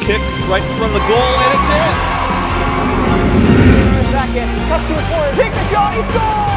kick right in front of the goal, and it's in. Second, cuts to the corner, take the shot, he scores!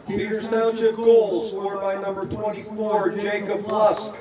Peters Township goal scored by number 24, Jacob Lusk.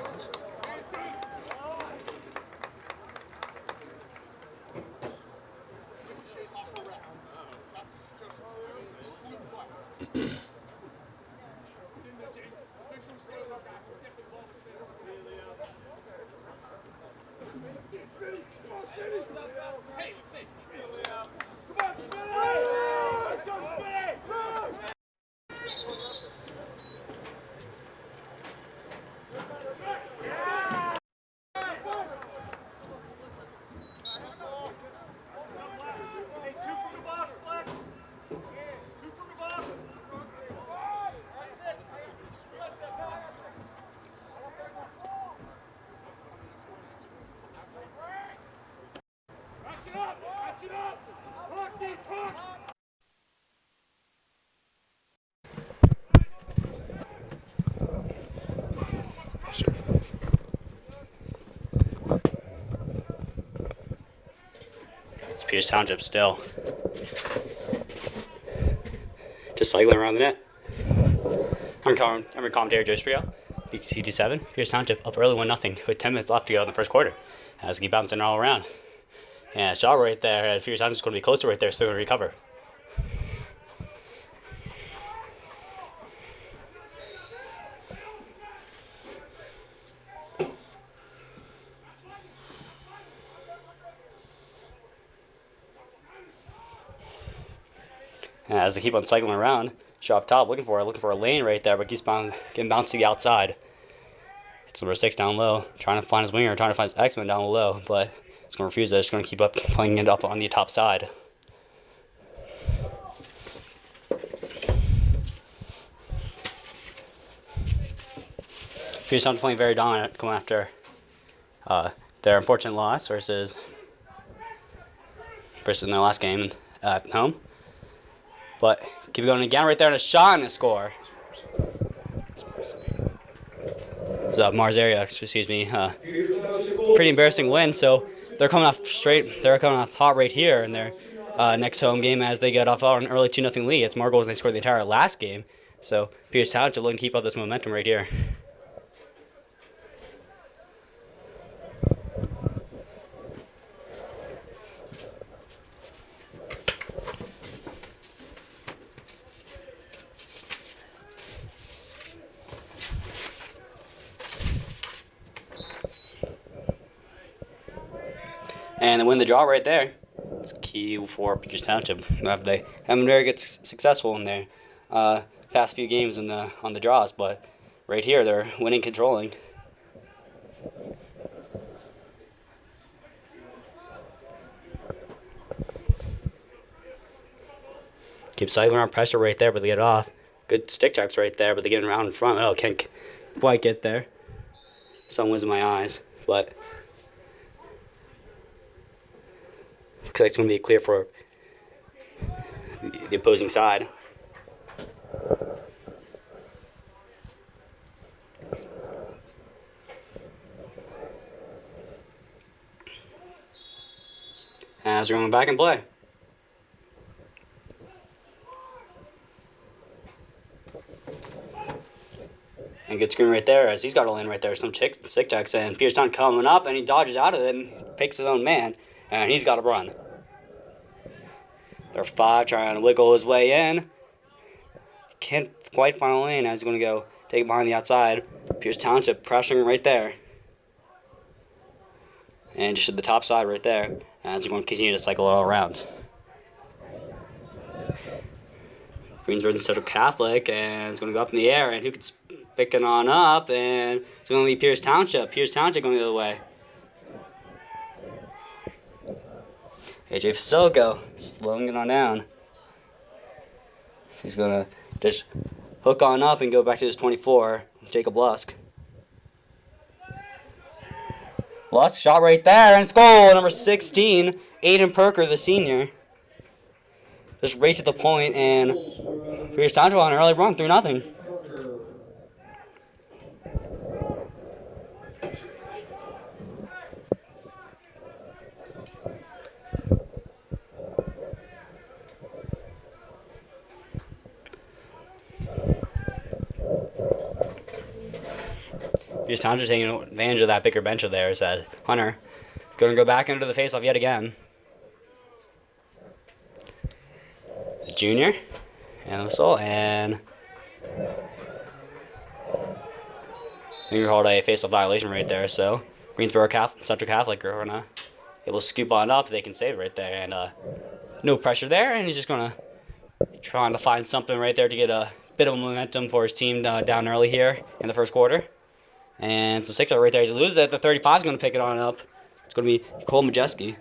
It's Peters Township still. Just cycling around the net. I'm your commentator, Joe Spriel, BCT7. Peters Township up early 1-0 with 10 minutes left to go in the first quarter. As they keep bouncing all around. And shot right there. Peters Township's going to be closer right there, still going to recover. As they keep on cycling around, shot up top, looking for a lane right there, but keeps getting bounced to the outside. It's number 6 down low, trying to find his winger, trying to find his X-Men down low, but it's going to refuse it. It's going to keep up playing it up on the top side. Peters Township playing very dominant, going after their unfortunate loss versus in their last game at home. But keep it going again right there, and a shot and a score. It was Mars area, excuse me. Pretty embarrassing win. So they're coming off hot right here in their next home game as they get off an early 2-0 lead. It's more goals than they scored the entire last game. So Peters Township looking to keep up this momentum right here. And they win the draw right there. It's key for Peters Township. They haven't been very good successful in their past few games on the draws, but right here they're winning, controlling. Keep cycling around pressure right there, but they get it off. Good stick checks right there, but they get it around in front. Oh, can't quite get there. Sun was in my eyes, but looks like it's going to be clear for the opposing side. As we're going back and play. And good screen right there as he's got a lane right there. Some stick checks and Peterstown coming up and he dodges out of it and picks his own man. And he's got to run. There are 5 trying to wiggle his way in. Can't quite find a lane as he's going to go take it behind the outside. Pierce Township pressuring right there. And just at the top side right there. As he's going to continue to cycle it all around. Greensburg and Central Catholic, and it's going to go up in the air, and who can pick it on up, and it's going to be Pierce Township. Pierce Township going the other way. AJ Facilico slowing it on down. He's going to just hook on up and go back to his 24, Jacob Lusk. Lusk shot right there, and it's goal, number 16, Aiden Perker, the senior. Just right to the point, and Pierce Township on an early run, 3-0. Pierce Township taking advantage of that bigger bench of theirs. Hunter going to go back into the faceoff yet again. The junior and the whistle, and I think we called a faceoff violation right there. So Greensburg Central Catholic are gonna able to scoop on up. They can save it right there, and no pressure there. And he's just gonna trying to find something right there to get a bit of momentum for his team down early here in the first quarter. And so 6 right there. He's loses it. The 35 is going to pick it on up. It's going to be Cole Majeski.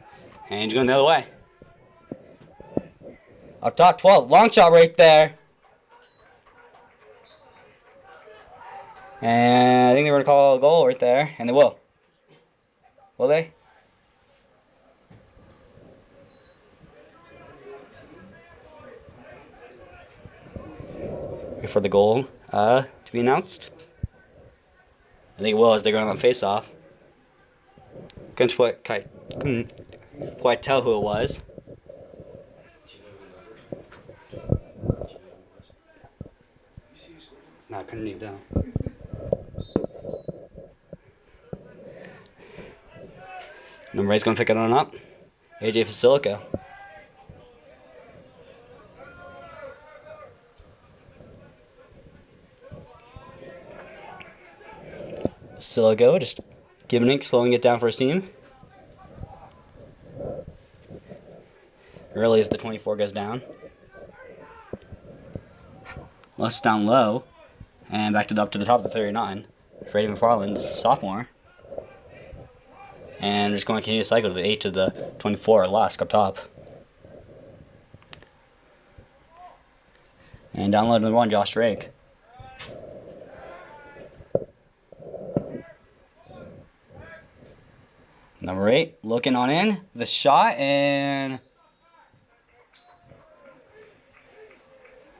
And he's going the other way. Up top, 12. Long shot right there. And I think they're going to call a goal right there. And they will. Will they? Wait for the goal to be announced. I think it will as they're going on face off. Couldn't quite tell who it was. No, I couldn't even tell. Number 8's going to pick it on up. AJ Facilico. Facilico just giving it, slowing it down for his team. Early as the 24 goes down. Less down low. And back to up to the top of the 39. Brady McFarland, the sophomore. And we're just going to continue to cycle to the 8 to the 24 Lusk up top. And down low to the 1, Josh Drake. Number 8, looking on in, the shot, and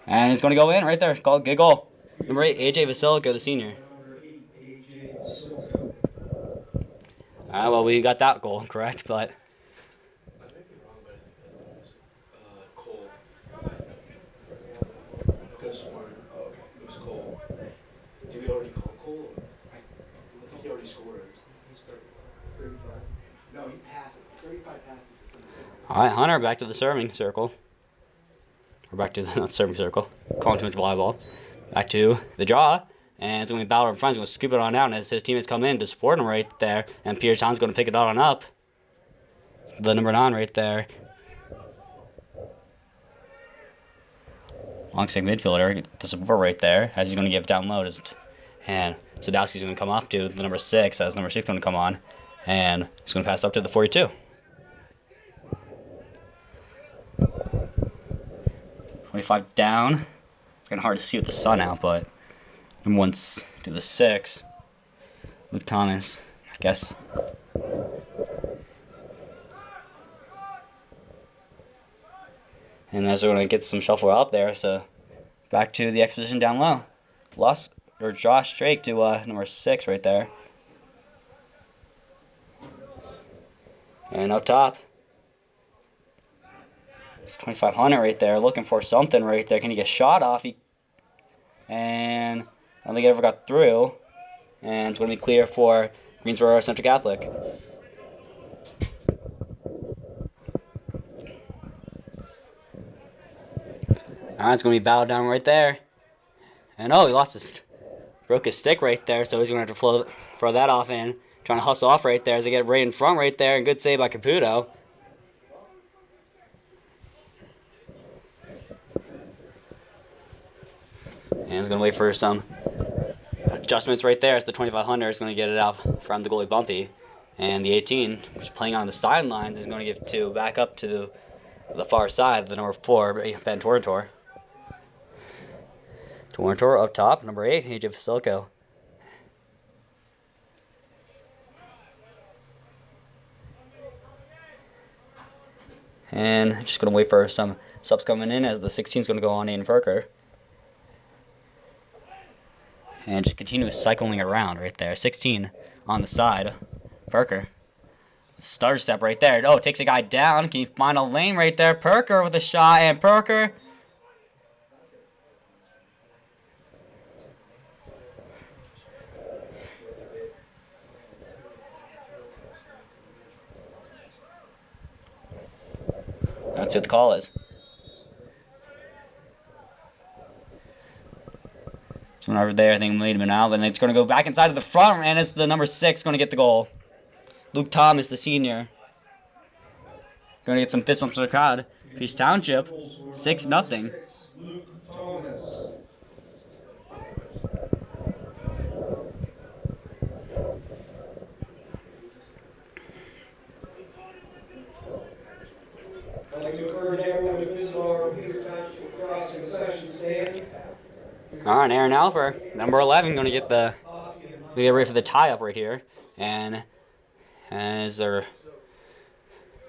it's going to go in right there. Good goal. Number 8, AJ Vasilico, the senior. Well, we got that goal correct, but I may be wrong, but I think that was Cole. I could have sworn it was Cole. Did we already call Cole? I think he already scored. He started 35. No, he passed it. 35 passed it to somebody. all right, Hunter back to the serving circle. Or back to the not serving circle. Calling too much volleyball. Back to the draw. And it's going to be Bauer in front. He's going to scoop it on down as his teammates come in to support him right there. And Pierre John's going to pick it on up. the number 9 right there. Long stick midfielder, the support right there, as he's going to give down low. And Sadowski's going to come off to the number 6, as number 6 going to come on. And he's going to pass up to the 42. 25 down. It's kind of hard to see with the sun out, but number 1's to the 6. Luke Thomas, I guess. And as we're going to get some shuffle out there, so back to the X position down low. Josh Drake to number 6 right there. And up top, it's 2500 right there, looking for something right there. Can he get shot off? And I don't think it ever got through. And it's going to be clear for Greensburg Central Catholic. Alright, it's going to be battled down right there. And oh, broke his stick right there, so he's going to have to throw that off in. Trying to hustle off right there as they get right in front right there. And good save by Caputo. And he's going to wait for some adjustments right there as the 2500 is going to get it out from the goalie Bumpy. And the 18, which is playing on the sidelines, is going to give back up to the far side, the number 4, Ben Torrentor. Torrentor up top, number 8, AJ Vasilko. And just going to wait for some subs coming in as the 16 is going to go on Aiden Perker. And just continue cycling around right there. 16 on the side. Perker. Stutter step right there. Oh, takes a guy down. Can you find a lane right there? Perker with a shot. And Perker. Let's see what the call is. So one over there, I think made him out, and it's going to go back inside of the front, and it's the number 6 going to get the goal. Luke Thomas, the senior. Going to get some fist bumps from the crowd. Peace Township, 6-0. Luke Thomas. I'd like to encourage everyone to visit our Peter Township Lacrosse concession stand. All right, Aaron Alfer, number 11, going to get ready for the tie-up right here. And as their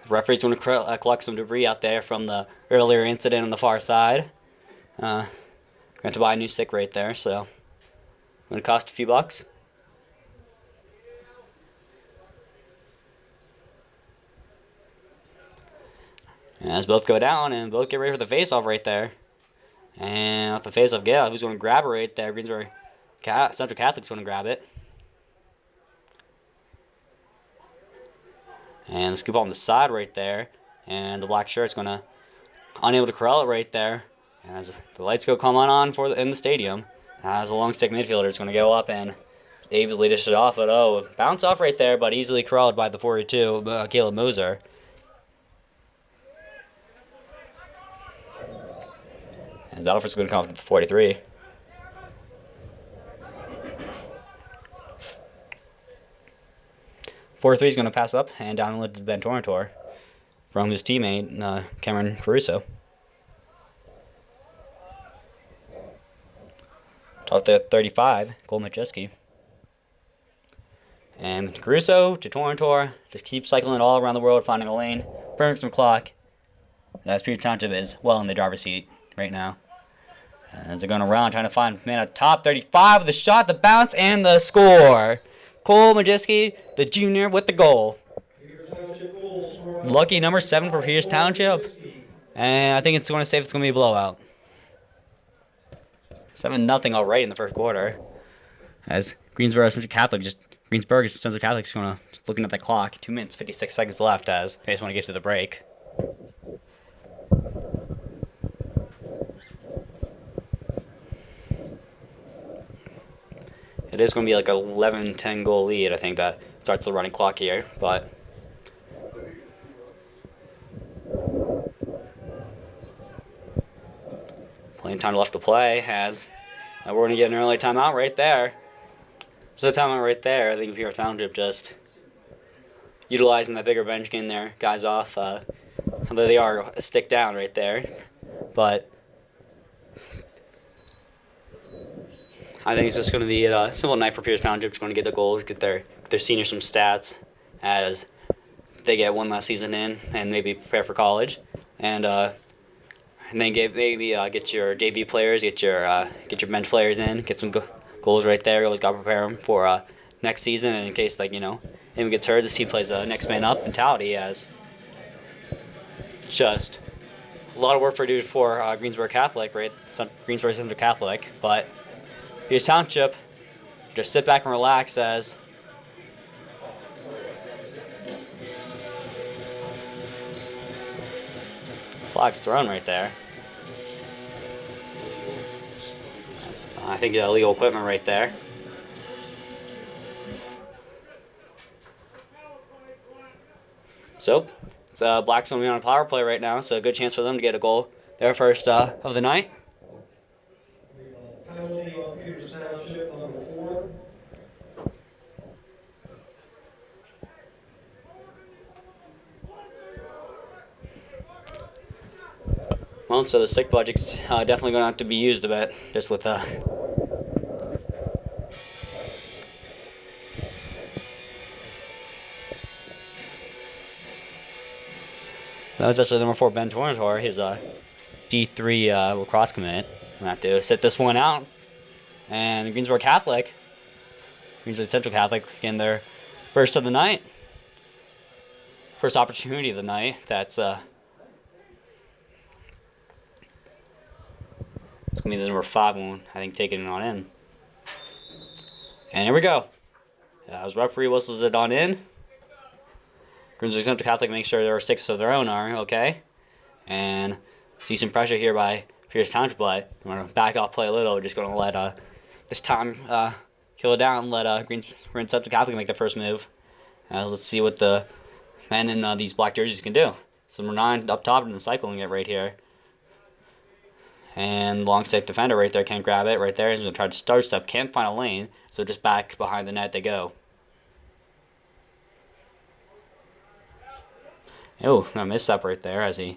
referee's going to collect some debris out there from the earlier incident on the far side. Going to buy a new stick right there, so going to cost a few bucks. And as both go down and both get ready for the face-off right there. And off the face-off, who's going to grab it right there? Greensburg Central Catholic's going to grab it. And the scoop on the side right there. And the black shirt's going to unable to corral it right there. And as the lights go come on in the stadium, as a long stick midfielder is going to go up and easily dish it off. But oh, bounce off right there, but easily corralled by the 42, Caleb Moser. And Zalford's going to come up to the 43. Is going to pass up and down to Ben Torrentor from his teammate, Cameron Caruso. Top there 35, Cole Majeski. And Caruso to Torrentor, just keep cycling it all around the world, finding a lane, burning some clock. That's Peter Township is well in the driver's seat right now. As they're going around trying to find man at top 35 with the shot, the bounce, and the score. Cole Majeski, the junior, with the goal. Lucky number 7 for Pierce Township. And I think it's going to say it's going to be a blowout. 7-0 already in the first quarter. As Greensburg Central Catholic Greensburg Central Catholic's going to looking at the clock. 2 minutes 56 seconds left as they just want to get to the break. It is going to be like an 11-10 goal lead, I think, that starts the running clock here. But Plenty of time left to play as we're going to get an early timeout right there. So timeout right there. I think if you're a Township, just utilizing that bigger bench, getting their guys off. Although they are a stick down right there. But I think it's just going to be a simple night for Pierce Township. Just going to get the goals, get their seniors some stats as they get one last season in and maybe prepare for college. And then maybe get your JV players, get your bench players in, get some goals right there. You always got to prepare them for next season. And in case, anyone gets hurt, this team plays a next man up mentality as just a lot of work for Greensburg Catholic, right? Greensburg Central Catholic. But Pierce Township, just sit back and relax as flag's thrown right there. I think illegal equipment right there. So it's Black's only on a power play right now, so a good chance for them to get a goal. Their first of the night. Penalty on Pierce Township, number 4. Well, so the stick budget's definitely going to have to be used a bit, just with So that was actually number 4, Ben Tornator, his D3 lacrosse commit. We'll have to sit this one out. And Greensburg Central Catholic, getting their first of the night. First opportunity of the night. That's it's going to be the number 5 one, I think, taking it on in. And here we go. As referee whistles it on in. Greensburg Central Catholic makes sure their sticks of their own are okay. And see some pressure here by Pierce Township, but I'm going to back off play a little. We're just going to let this time kill it down and let Greensburg Central Catholic make the first move. Let's see what the men in these black jerseys can do. So number 9 up top in the cycling it right here. And long stick defender right there can't grab it right there. He's going to try to start step, can't find a lane, so just back behind the net they go. Oh, a misstep right there as he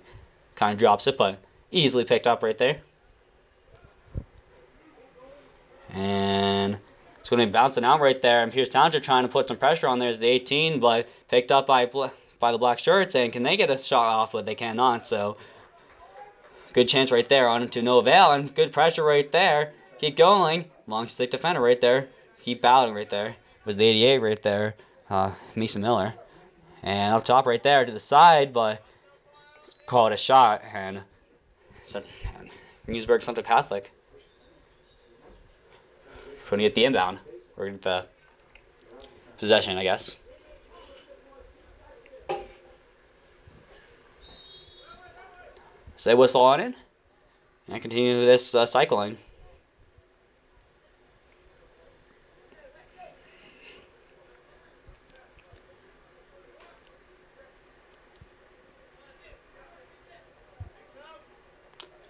kind of drops it, but easily picked up right there. And it's going to be bouncing out right there. And Pierce Township trying to put some pressure on there as the 18, but picked up by the black shirts. And can they get a shot off? But they cannot. So good chance right there on to no avail. And good pressure right there. Keep going. Long stick defender right there. Keep battling right there. It was the 88 right there. Mason Miller. And up top right there to the side, but call it a shot. And Greensburg Central Catholic going to get the inbound. We're going to get the possession, I guess. So they whistle on it and continue this cycling.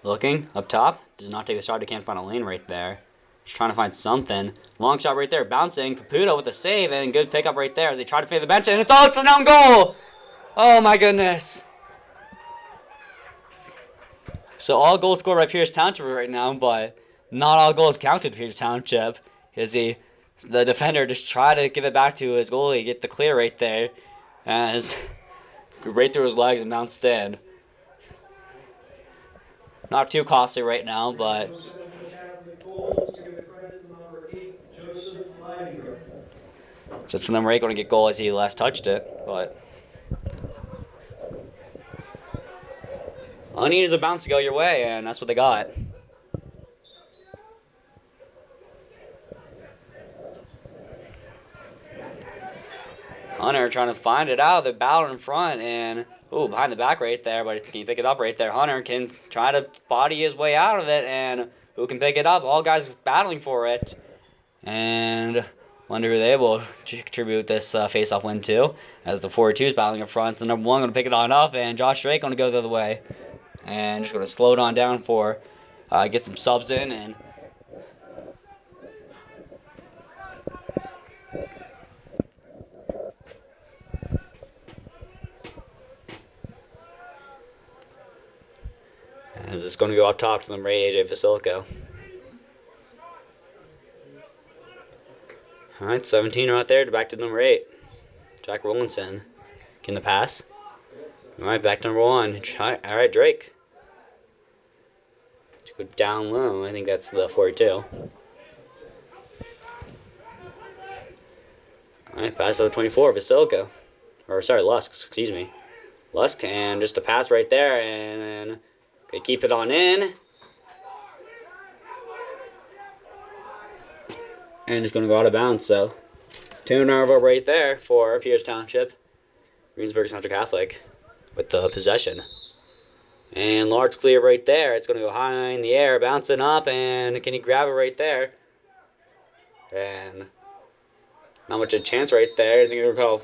Looking up top, does not take the shot. He can't find a lane right there. Just trying to find something. Long shot right there, bouncing. Caputo with a save and good pickup right there as they try to fade the bench, and it's an own goal. Oh my goodness. So all goals scored by Pierce Township right now, but not all goals counted Pierce Township. As the defender just tried to give it back to his goalie, get the clear right there, as right through his legs and bounced in. Not too costly right now, but so it's the number 8 going to get goal as he last touched it, but all you need is a bounce to go your way, and that's what they got. Hunter trying to find it out. The battle in front, and behind the back right there, but can you pick it up right there? Hunter can try to body his way out of it, and who can pick it up? All guys battling for it, and wonder who they will contribute this face-off win to, as the 4-2 is battling up front. The number 1 going to pick it on up, and Josh Drake going to go the other way, and just going to slow it on down for get some subs in, and as it's going to go up top to number 8, AJ Vasilico. All right, 17 right there, back to number 8, Jack Rollinson. Getting the pass. All right, back to number 1. All right, Drake. To go down low. I think that's the 42. All right, pass to the 24, Vasilico. Or, sorry, Lusk, excuse me. Lusk, and just a pass right there, and they keep it on in. And it's going to go out of bounds, so turnover right there for Pierce Township. Greensburg Central Catholic with the possession. And large clear right there. It's going to go high in the air, bouncing up, and can he grab it right there? And not much of a chance right there. I think they're going to go.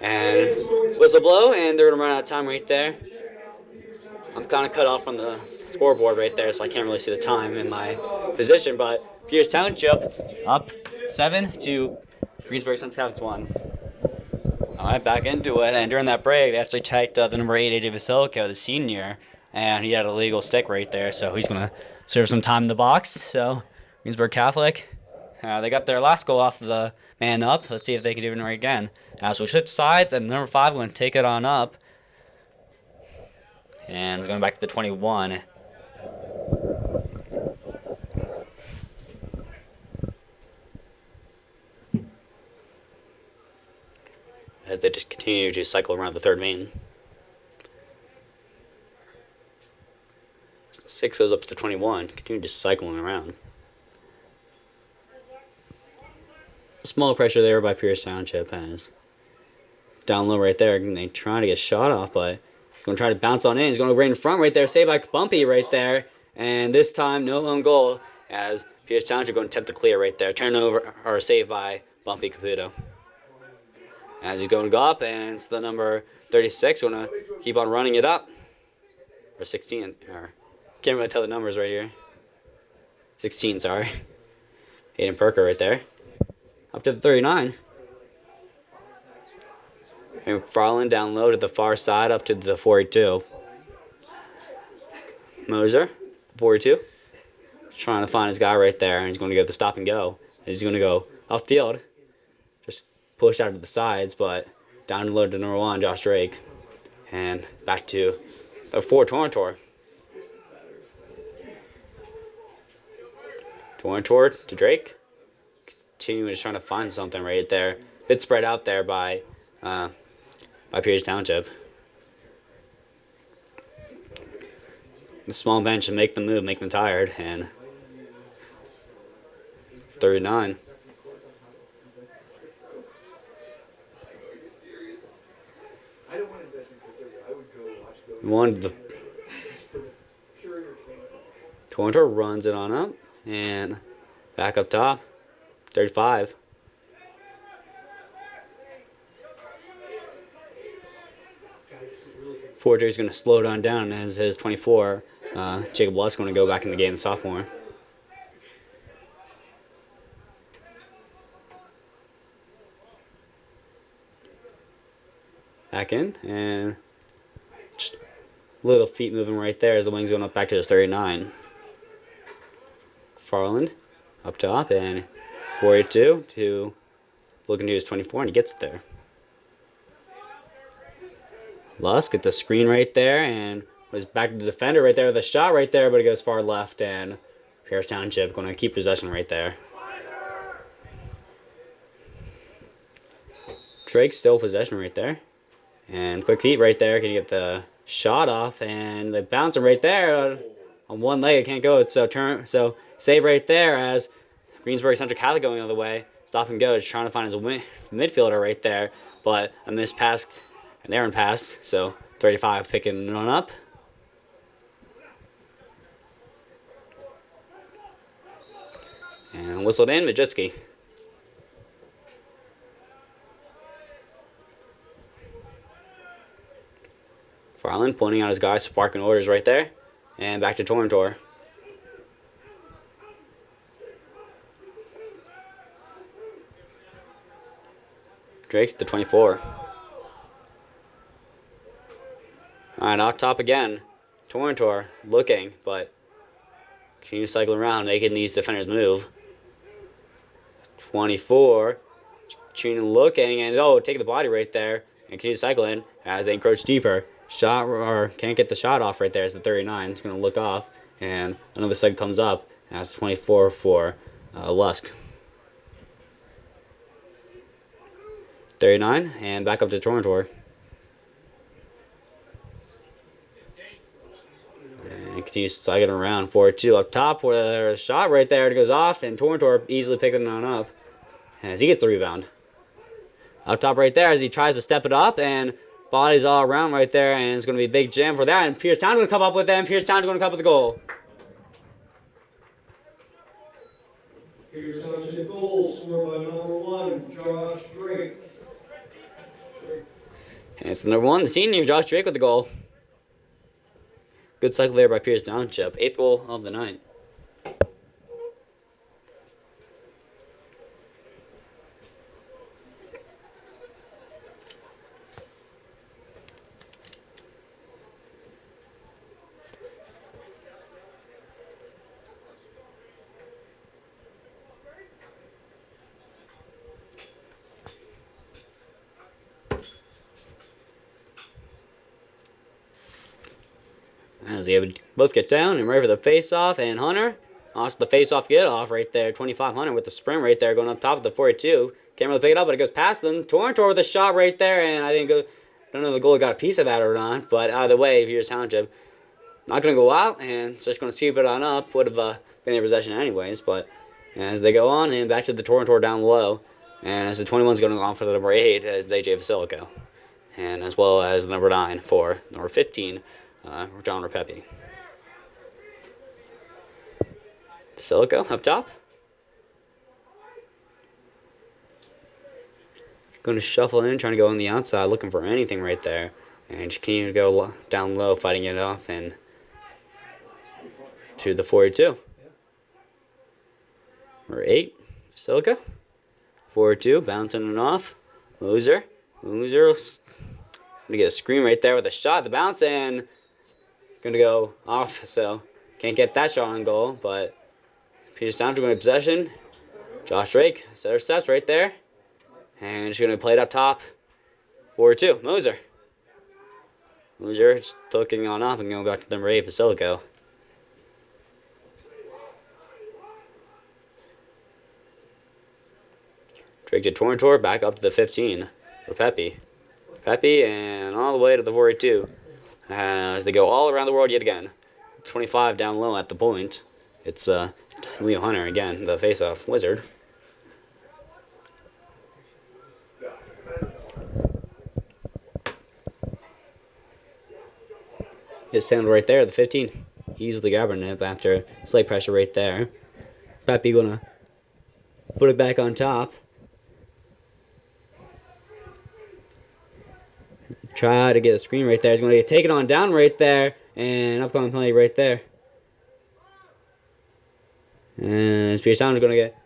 And whistle blow, and they're going to run out of time right there. I'm kind of cut off from the scoreboard right there, so I can't really see the time in my position, but Pierce Township up 7 to Greensburg Central Catholic 1. All right, back into it, and during that break, they actually checked the number 8, AJ Vasilico, the senior, and he had a legal stick right there, so he's going to serve some time in the box. So Greensburg Catholic, they got their last goal off of the man up. Let's see if they can do it right again. So we switch sides, and number 5 going to take it on up, and it's going back to the 21. As they just continue to cycle around the third main. 6 goes up to 21, continue just cycling around. Small pressure there by Pierce Township as down low right there, and they trying to get shot off, but he's going to try to bounce on in. He's going to go right in front right there, saved by Bumpy right there, and this time no own goal as Pierce Township going to attempt to clear right there. Turnover or saved by Bumpy Caputo. As he's going to go up, and it's the number 36 going to keep on running it up. Or 16, or can't really tell the numbers right here. 16, sorry. Hayden Perker right there. Up to the 39. And Farland down low to the far side up to the 42. Moser, 42. Trying to find his guy right there, and he's going to get the stop and go. He's going to go upfield. Pushed out to the sides, but down low to number 1, Josh Drake. And back to the 4, Torrentor. Torrentor to Drake. Continuing just trying to find something right there. Bit spread out there by Pierce Township. The small bench should make them move, make them tired, and 39. Toronto runs it on up and back up top. 35. Forger is going to slow it on down as his 24. Jacob Lusk going to go back in the game, the sophomore. Back in, and just little feet moving right there as the wing's going up back to his 39. Farland up top, and 42 to looking to his 24, and he gets it there. Lusk at the screen right there, and was back to the defender right there with a shot right there, but it goes far left, and Pierce Township going to keep possession right there. Drake still possession right there. And quick feet right there. Can you get the shot off? And the bouncer right there on one leg. It can't go. It's so save right there as Greensburg Central Catholic going the other way. Stop and go. Just trying to find his midfielder right there. But a missed pass, an errant pass. So 35 picking it on up. And whistled in, Majewski. Farland pointing out his guy, sparking orders right there. And back to Torrentor. Drake, the 24. Alright, out top again. Torrentor looking, but continues cycling around, making these defenders move. 24. Tune looking, and taking the body right there. And continues cycling as they encroach deeper. Shot, or can't get the shot off right there as the 39. It's going to look off, and another cycle comes up. That's 24 for Lusk. 39, and back up to Torrentor. And continues cycling around. 4-2 up top, where there's a shot right there. It goes off, and Torrentor easily picking it on up as he gets the rebound. Up top right there as he tries to step it up, and bodies all around right there, and it's going to be a big jam for that. And Pierce Town's going to come up with them. Pierce Town's going to come up with the goal. Here's Township goal scored by number 1, Josh Drake. And it's the number 1, the senior, Josh Drake with the goal. Good cycle there by Pierce Township. 8th goal of the night. As they both get down and ready for the face-off, and Hunter also the face-off get-off right there. 25 Hunter with the sprint right there going up top of the 42. Can't really pick it up, but it goes past them. Torrentor with a shot right there, and I think, I don't know if the goalie got a piece of that or not, but either way, here's Township. Not going to go out, and it's just going to sweep it on up. Would have been their possession anyways, but as they go on, and back to the Torrentor down low, and as the 21's going on for the number 8, as AJ Vasilico, and as well as the number 9 for number 15, John Repepi. Vasilico up top. Going to shuffle in, trying to go on the outside, looking for anything right there. And just continue to go down low, fighting it off, and to the 42. Number 8, Vasilico. 4-2, bouncing it off. Loser. Gonna get a screen right there with a shot, the bounce, and gonna go off, so can't get that shot on goal, but Peters Township going to possession. Josh Drake, setter steps right there, and just gonna play it up top. 4-2, Moser just looking on off and going back to number 8, Vasilico. Drake to Torrentor, back up to the 15 for Pepe, and all the way to the 42. As they go all around the world yet again. 25 down low at the point. It's Leo Hunter again, the face-off wizard. His handle right there, the 15. Easily grabbing it after slight pressure right there. Pepe gonna put it back on top. Try to get a screen right there. He's going to get taken on down right there. And upcoming penalty right there. And Pierce Town is going to get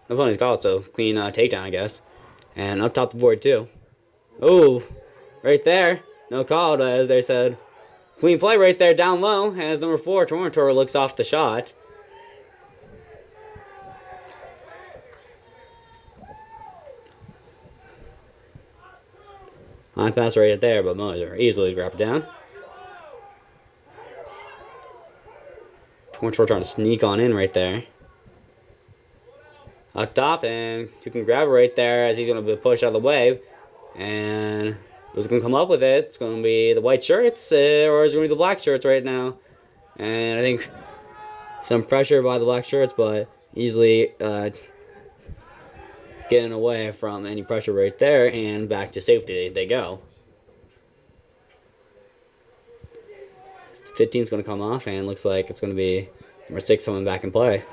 no penalty's called, so clean takedown, I guess. And up top the board, too. Oh, right there. No call, as they said. Clean play right there down low. As number 4, Torrentor looks off the shot. On pass right there, but Moser easily grabbed it down. Torrentor trying to sneak on in right there. Up top, and you can grab it right there as he's going to be pushed out of the way. And who's going to come up with it? It's going to be the white shirts, or is it going to be the black shirts right now? And I think some pressure by the black shirts, but easily getting away from any pressure right there, and back to safety they go. 15 is going to come off, and looks like it's going to be number 6 coming back in play.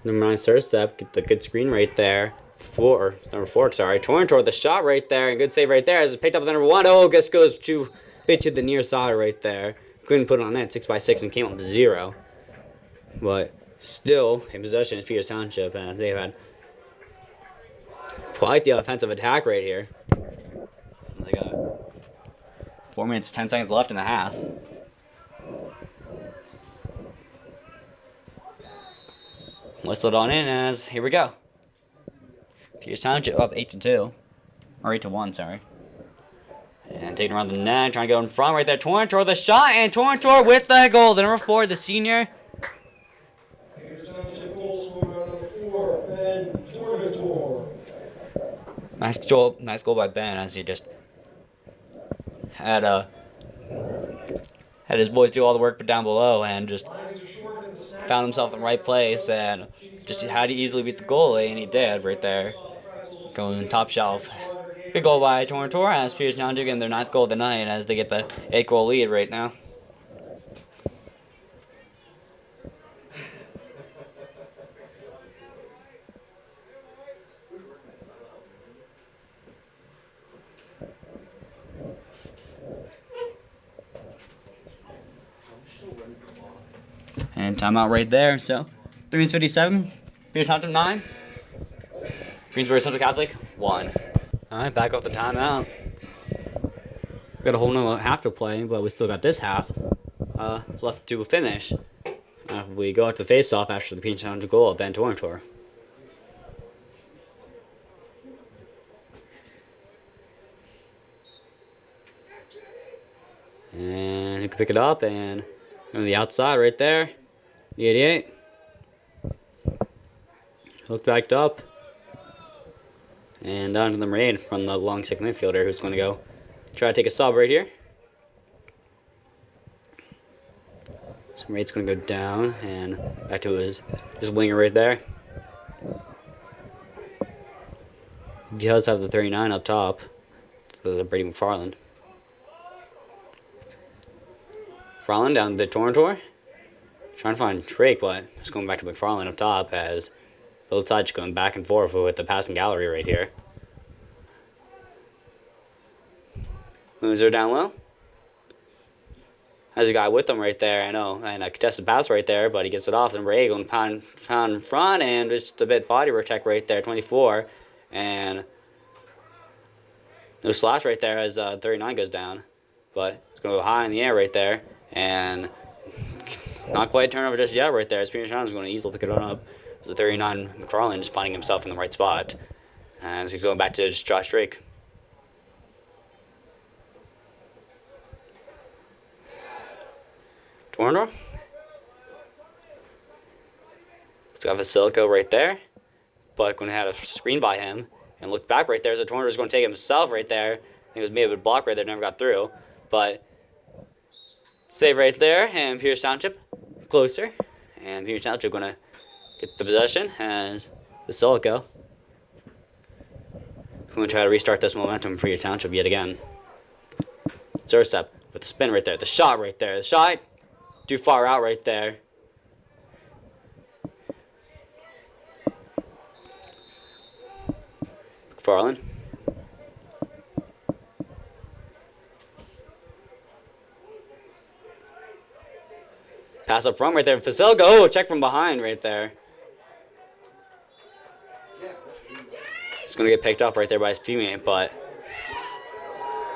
Number 9 third step, get the good screen right there. Number 4, sorry. Torrentor, the shot right there, and good save right there as it picked up the number 1. Oh, just goes too bit to the near side right there. Couldn't put it on net 6x6 and came up 0. But still, in possession is Peters Township, as they've had quite the offensive attack right here. They got 4 minutes, 10 seconds left in the half. Whistled on in as here we go. Peters Township up 8-2, or 8-1, sorry. And taking around the net, trying to go in front right there. Torrentor the shot, and Torrentor with the goal. The number 4, the senior. Peters Township goal scored by number 4, Ben Torrentor. Nice goal by Ben as he just had his boys do all the work down below and just found himself in the right place and just had to easily beat the goalie, and he did right there. Going top shelf. Good goal by Torrentor as Peters Township getting their 9th goal of the night as they get the 8-goal lead right now. And timeout right there. So 3:57. Peters Township 9. Greensburg Central Catholic 1. All right, back off the timeout. We got a whole nother half to play, but we still got this half left to finish. We go out to the face-off after the Peters Township goal of Ben Torrentor. And he can pick it up and on the outside right there. The 88. Hooked backed up. And down to the number 8 from the long stick midfielder who's going to go try to take a sub right here. So number 8's going to go down and back to his winger right there. He does have the 39 up top. So the Brady McFarland. McFarland down to Torrentor. Trying to find Drake, but just going back to McFarland up top as both sides going back and forth with the passing gallery right here. Loser down low. Has a guy with him right there, I know, and a contested pass right there, but he gets it off. Number 8 going pound in front, and just a bit body protect right there, 24. And no slash right there as 39 goes down. But it's going to go high in the air right there, and not quite a turnover just yet right there. As Peters Township is going to easily pick it up. The 39 McFarland just finding himself in the right spot. And he's going back to just Josh Drake. Torrentor. He's got Vasilico right there. But going to have a screen by him. And look back right there. So Torrentor's going to take himself right there. He was maybe a block right there, never got through. But save right there. And Peters Township closer. And Peters Township going to get the possession as Vasilico. We're going to try to restart this momentum for your Township yet again. Zerstep with the spin right there. The shot right there. The shot too far out right there. McFarland. Pass up front right there. Vasilico. Oh, check from behind right there. He's going to get picked up right there by his teammate, but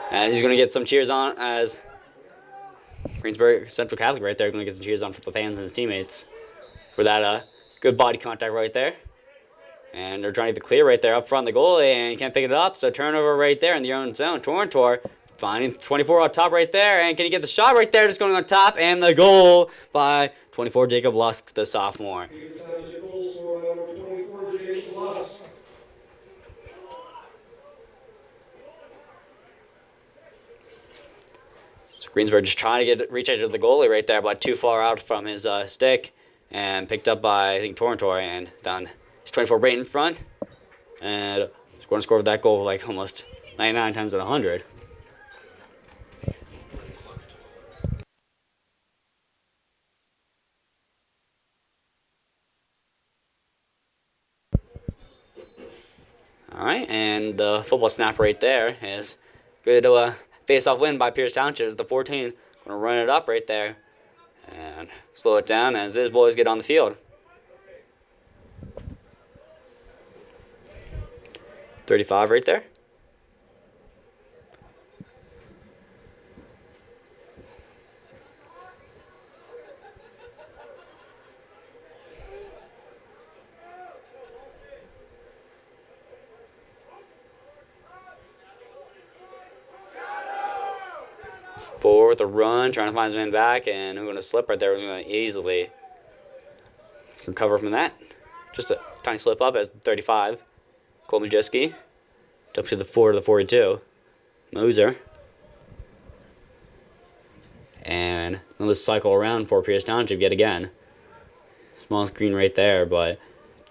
he's going to get some cheers on as Greensburg Central Catholic right there. Going to get some cheers on for the fans and his teammates for that good body contact right there. And they're trying to get the clear right there up front of the goalie, and he can't pick it up, so turnover right there in the own zone. Torrentor finding 24 on top right there, and can he get the shot right there? Just going on top, and the goal by 24 Jacob Lusk, the sophomore. Greensburg just trying to reach out to the goalie right there, but too far out from his stick, and picked up by, I think, Torrentor, and down his 24 right in front. And he's going to score with that goal like almost 99 times out of 100. All right, and the football snap right there is good to face-off win by Pierce Township. It's the 14. Going to run it up right there and slow it down as his boys get on the field. 35 right there. Forward with a run, trying to find his man back, and I'm going to slip right there. Was going to easily recover from that. Just a tiny slip up as 35. Cole Majeski. Up to the 4 to the 42. Moser. And another cycle around for Pierce Township yet again. Small screen right there, but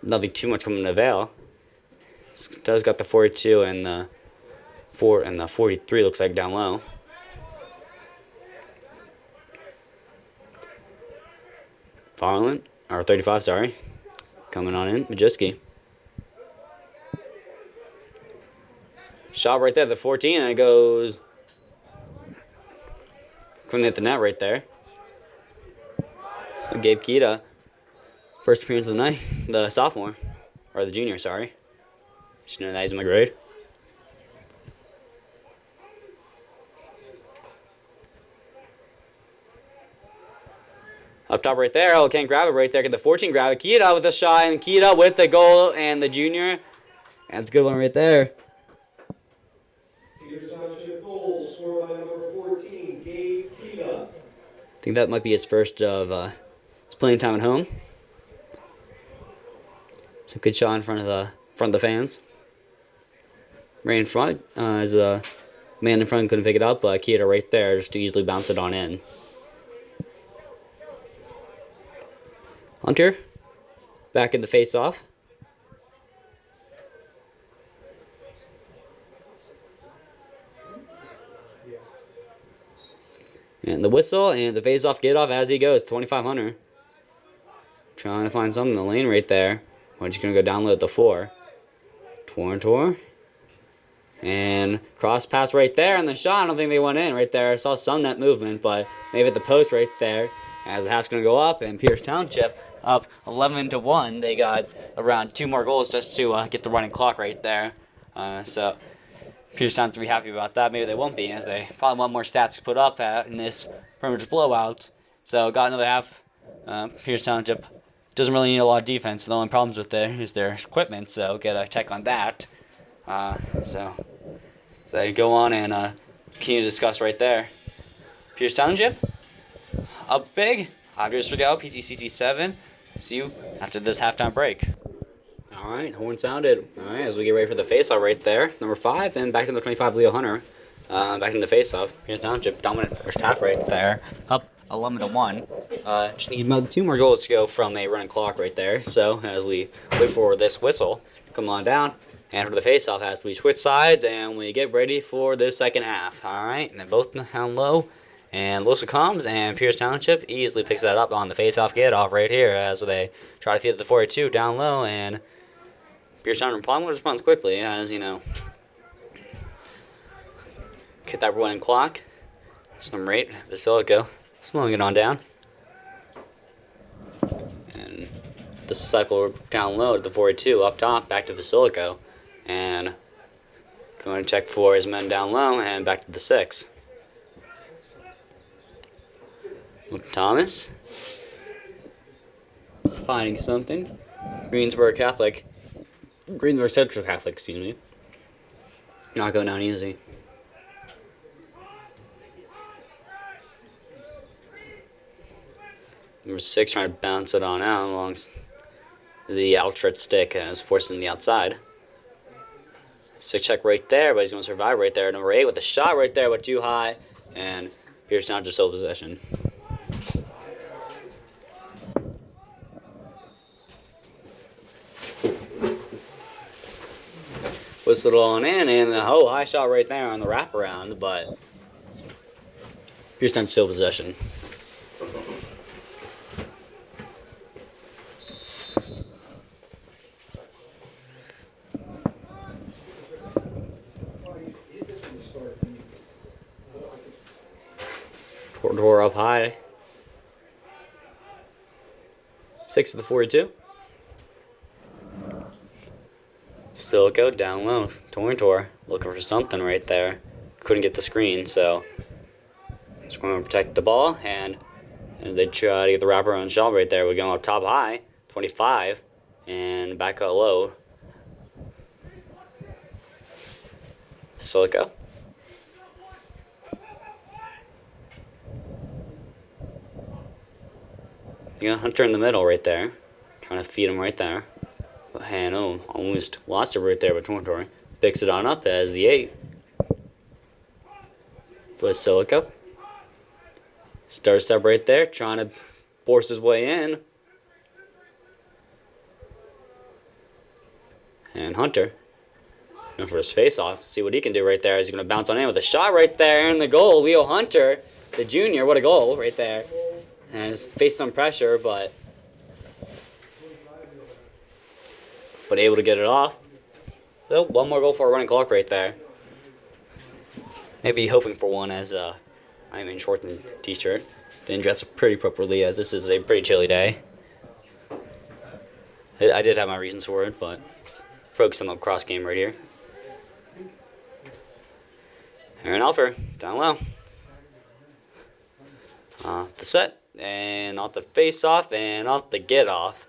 nothing too much coming to avail. Does got the 42 and the 4 and the 43 looks like down low. Farland, or 35, sorry. Coming on in, Majeski. Shot right there, the 14, and it goes. Couldn't hit the net right there. Gabe Kita, first appearance of the night, the sophomore, or the junior, sorry. Just know that he's in my grade. Up top right there, oh, can't grab it right there. Get the 14 grab it. Kita with the shot, and Kita with the goal, and the junior. That's a good one right there. Peters Township goal scored by number 14, Gabe Kita. I think that might be his first of his playing time at home. So good shot in front of the fans. Right in front, as the man in front couldn't pick it up, but Kita right there just to easily bounce it on in. Hunter, back in the face-off. And the whistle and the face-off get-off as he goes, 25 Hunter. Trying to find something in the lane right there. We're just going to go down low at the 4. Tour. And cross pass right there, and the shot, I don't think they went in right there. I saw some net movement, but maybe at the post right there. As the half's going to go up, and Pierce Township up 11-1. They got around 2 more goals just to get the running clock right there. So Pierce Township to be happy about that. Maybe they won't be, as they probably want more stats to put up in this pretty much blowout. So got another half. Pierce Township doesn't really need a lot of defense. The only problems with there is their equipment, so get a check on that. So they go on and continue to discuss right there. Pierce Township up big. 5 years to go. PTCT 7. See you after this halftime break. All right, horn sounded. All right, as we get ready for the face-off right there. Number 5 and back to the 25, Leo Hunter. Back in the face-off. Pierce Township dominant first half right there. Up 11-1. Just need about 2 more goals to go from a running clock right there. So as we wait for this whistle, come on down. And for the face-off, as we switch sides and we get ready for this second half. All right, and then both down low. And Wilson comes, and Pierce Township easily picks that up on the face-off get-off right here as they try to feed the 42 down low, and Pierce Township probably responds quickly, as, you know, get that running clock. Some rate, Basilico, slowing it on down. And the cycle down low to the 42, up top, back to Basilico, and going to check for his men down low, and back to the 6. Thomas finding something. Greensburg Central Catholic, excuse me. Not going down easy. Number 6 trying to bounce it on out along the outstretched stick as forcing the outside. 6 check right there, but he's going to survive right there. Number 8 with a shot right there, but too high, and Pierce Township still possession. Whistled on in, and the high shot right there on the wraparound, but Pierce Township still possession. Door up high. 6 to the 42. Silico down low. Torrentor looking for something right there. Couldn't get the screen, so just going to protect the ball, and they try to get the wraparound shot right there. We're going up top high, 25, and back out low. Silico. You got Hunter in the middle right there, trying to feed him right there. And almost lost it right there, but Torrentor picks it on up as the 8. For Silico. Star step right there, trying to force his way in. And Hunter, going for his face-off, see what he can do right there. He's going to bounce on in with a shot right there in the goal. Leo Hunter, the junior, what a goal right there. And has faced some pressure, but able to get it off. So, one more goal for a running clock right there. Maybe hoping for one as I'm in shorts and t-shirt. Didn't dress pretty appropriately as this is a pretty chilly day. I did have my reasons for it, but focus on the lacrosse game right here. Aaron Alfer, down low. Off the set, and off the face-off, and off the get-off.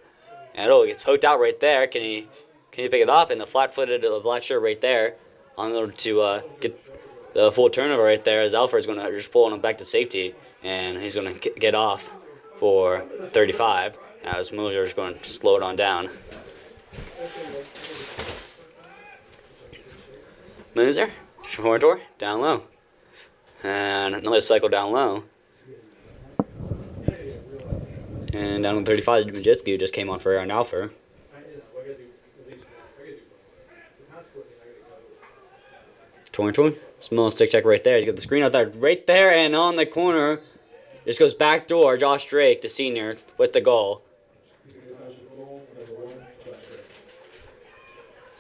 And it gets poked out right there. Can he pick it up? And the flat-footed black shirt right there on order to get the full turnover right there as Alfred is going to just pull him back to safety. And he's going to get off for 35 as Moser is going to slow it on down. Moser, Torrentor, down low. And another cycle down low. And down on 35, Majitsky just came on for Aaron Alfer. Torrentor, small stick check right there. He's got the screen out there, right there, and on the corner. Just goes back door. Josh Drake, the senior, with the goal.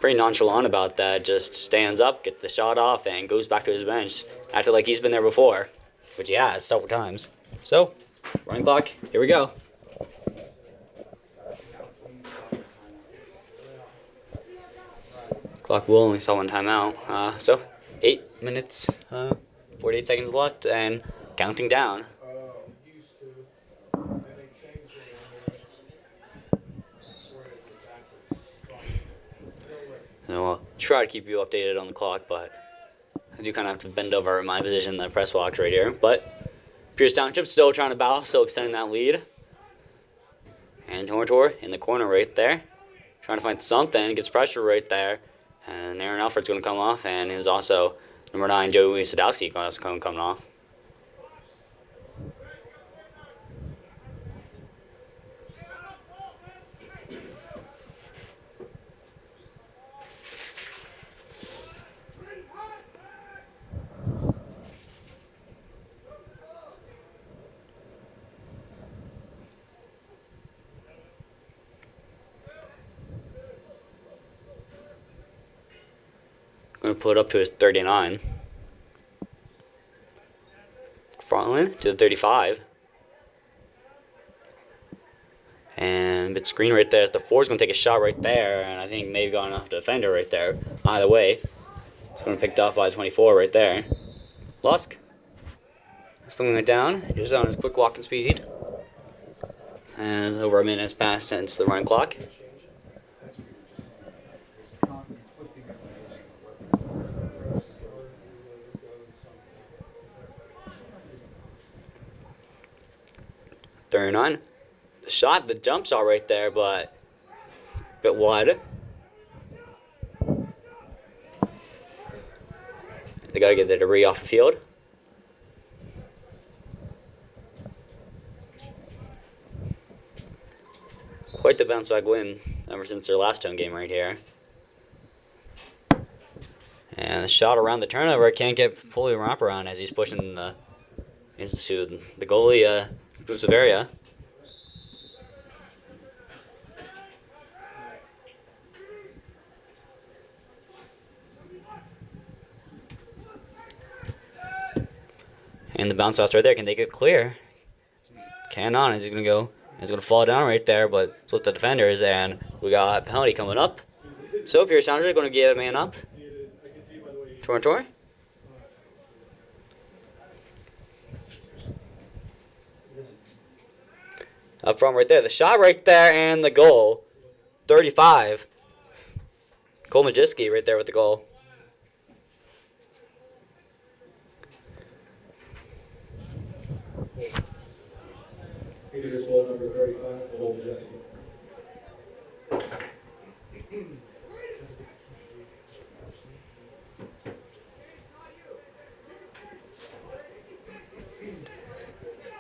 Pretty nonchalant about that. Just stands up, gets the shot off, and goes back to his bench. Acted like he's been there before, which he has several times. So, running clock, here we go. Clock will only saw one timeout. So, 8 minutes, 48 seconds left, and counting down. So I'll try to keep you updated on the clock, but I do kind of have to bend over in my position in the press box right here. But Pierce Township still trying to battle, still extending that lead. And Torrentor in the corner right there, trying to find something, gets pressure right there. And Aaron Alfred's going to come off, and is also number 9, Joey Sadowski, coming off. Going to put it up to his 39. Frontland to the 35. And bit screen right there. As the 4 is going to take a shot right there. And I think maybe got enough defender right there. Either way. It's going to be picked off by the 24 right there. Lusk. Slowing it down. Just on his quick walking speed. And over a minute has passed since the running clock. On. The shot, the jump shot right there, but a bit wide. They got to get the debris off the field. Quite the bounce back win ever since their last home game right here. And the shot around the turnover can't get fully wraparound as he's pushing into the goalie, Severia. And the bounce pass right there. Can they get clear? Cannot. He's gonna fall down right there, but it's with the defenders, and we got a penalty coming up. So Pierce Township going to get a man up. Torn. Up front right there. The shot right there and the goal. 35. Cole Majewski right there with the goal. Here's goal number 35, Cole Majewski.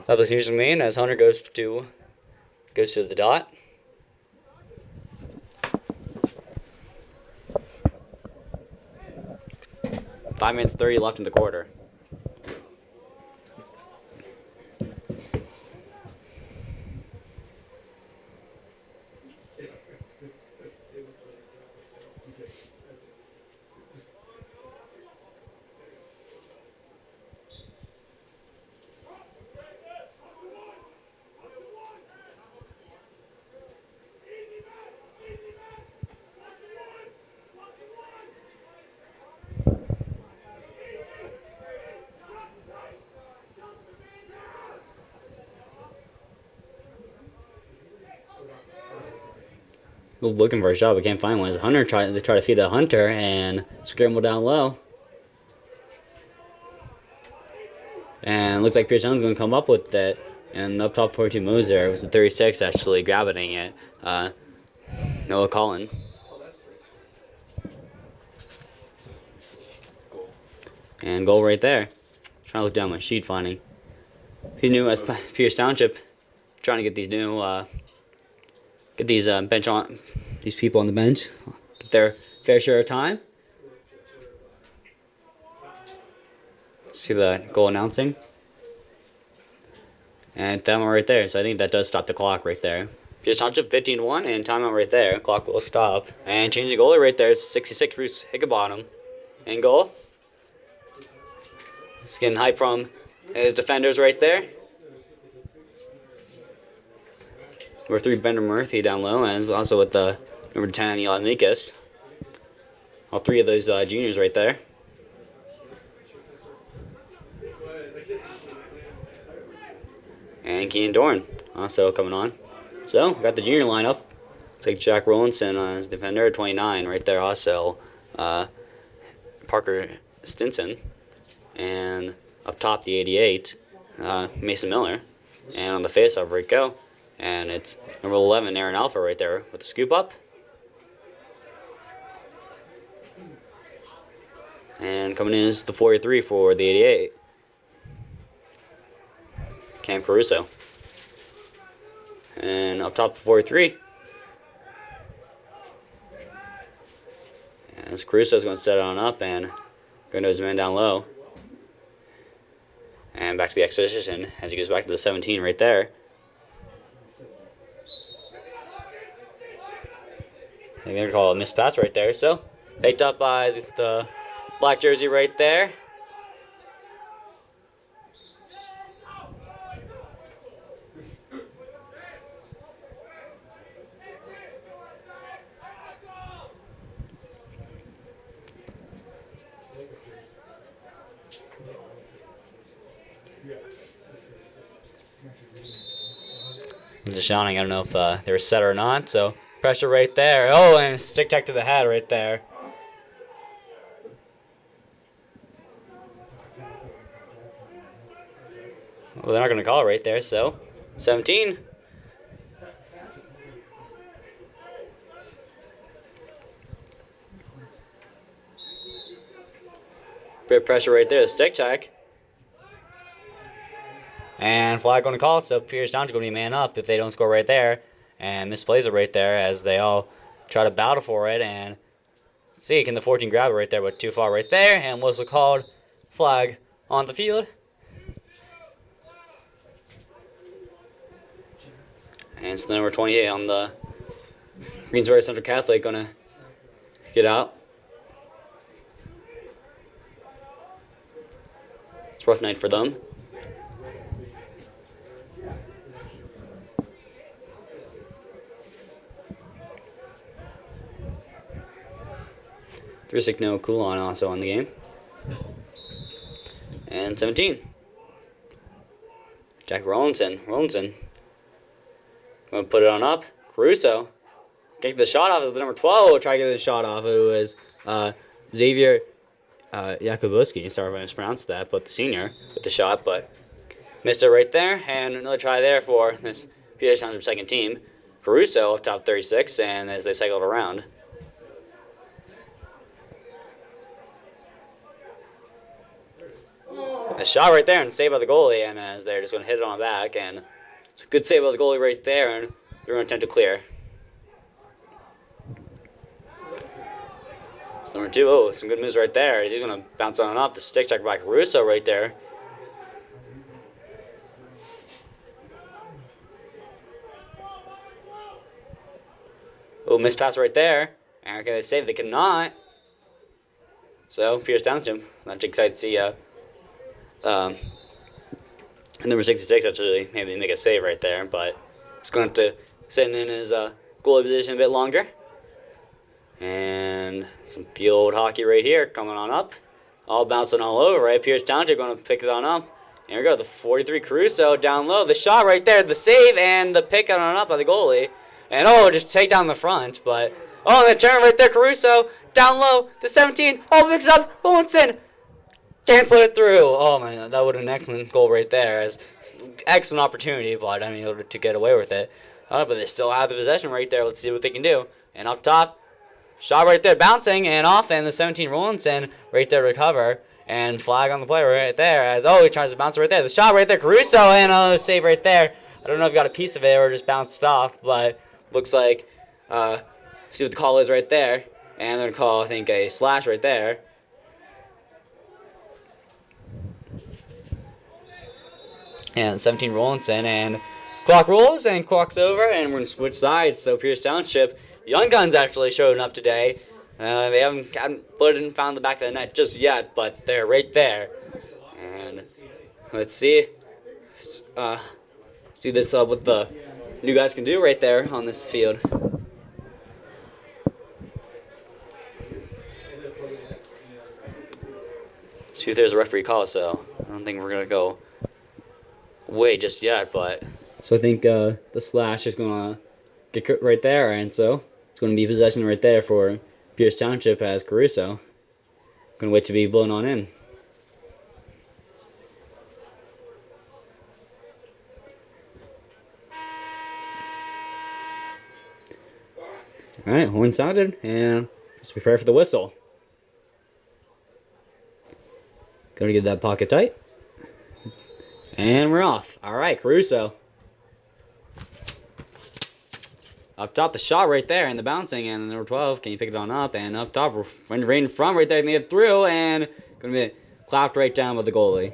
Public news from Maine as Hunter goes to the dot. Five minutes 30 left in the quarter. Looking for a shot, but can't find one. As Hunter they try to feed a Hunter and scramble down low. And looks like Pierce Township's going to come up with it. And up top 42 Moser, it was the 36 actually grabbing it. Noah Collin. And goal right there. Trying to look down my sheet, finding. He knew as Pierce Township trying to get these new get these these people on the bench get their fair share of time. See the goal announcing. And timeout right there. So I think that does stop the clock right there. Pierce Township 15-1 and timeout right there. Clock will stop. And changing goalie right there is 66 Bruce Higginbottom. And goal. He's getting hype from his defenders right there. Number 3 Bender Murphy down low, and also with the number 10 Eli Mikas. All three of those juniors right there. And Keenan Dorn also coming on. So, we got the junior lineup. Looks like Jack Rollinson as defender, 29 right there also. Parker Stinson. And up top, the 88, Mason Miller. And on the face-off, Rico. And it's number 11, Aaron Alpha right there with the scoop up. And coming in is the 43 for the 88. Cam Caruso. And up top, 43. As Caruso's going to set it on up and go to his man down low. And back to the exposition as he goes back to the 17 right there. I think they're going to call a missed pass right there. So, picked up by the black jersey right there. Just shouting, I don't know if they were set or not, so pressure right there. Oh, and stick tack to the head right there. Well, they're not going to call it right there, so 17. Bit of pressure right there, the stick tack. And flag going to call it, so Pierce Township going to be man up if they don't score right there. And misplays it right there as they all try to battle for it. And let's see, can the 14 grab it right there, but too far right there. And whistle called, flag on the field. And it's the number 28 on the Greensburg Central Catholic going to get out. It's a rough night for them. 3-6 no Coulon also on the game. And 17. Jack Rollinson. Rollinson. Going to put it on up. Caruso. Get the shot off as the number 12. Try to get the shot off. It was Xavier Yakubuski. Sorry if I mispronounced that, but the senior with the shot, but missed it right there. And another try there for this Peters Township second team. Caruso up top 36, and as they cycled around. A shot right there and save by the goalie, and as they're just going to hit it on the back, and it's a good save by the goalie right there, and they're going to attempt to clear. It's number 2. Oh, some good moves right there. He's going to bounce on and up. The stick check by Caruso right there. Oh, missed pass right there. And okay, they save. They cannot. So, Peters Township. Not excited to see number 66 actually maybe make a save right there, but it's going to have to sit in his goalie position a bit longer. And some field hockey right here coming on up. All bouncing all over, right? Peters Township going to pick it on up. Here we go, the 43 Caruso down low. The shot right there, the save, and the pick on up by the goalie. And oh, just take down the front, but oh, the turn right there, Caruso down low, the 17. Oh, mix up, Rollinson. Can't put it through. Oh, man, that would have been an excellent goal right there. As excellent opportunity, but I mean, to get away with it. But they still have the possession right there. Let's see what they can do. And up top, shot right there, bouncing and off, and the 17 Rollinson right there to recover. And flag on the play right there. As oh, he tries to bounce it right there. The shot right there, Caruso, and save right there. I don't know if he got a piece of it or just bounced off, but looks like see what the call is right there. And they're gonna call, I think, a slash right there. And 17 Rollinson, and clock rolls and clock's over, and we're going to switch sides. So Peters Township, Young Guns actually showed up today. They haven't put it and found the back of the net just yet, but they're right there. And let's see this what the new guys can do right there on this field. See if there's a referee call, so I don't think we're going to go away just yet, but so I think the slash is going to get right there, and so it's going to be possession right there for Peters Township as Caruso. Going to wait to be blown on in. Alright, horn sounded, and just prepare for the whistle. Going to get that pocket tight. And we're off. Alright, Caruso. Up top, the shot right there, and the bouncing, and number 12, can you pick it on up? And up top, right in front right there, can get through, and going to be clapped right down by the goalie.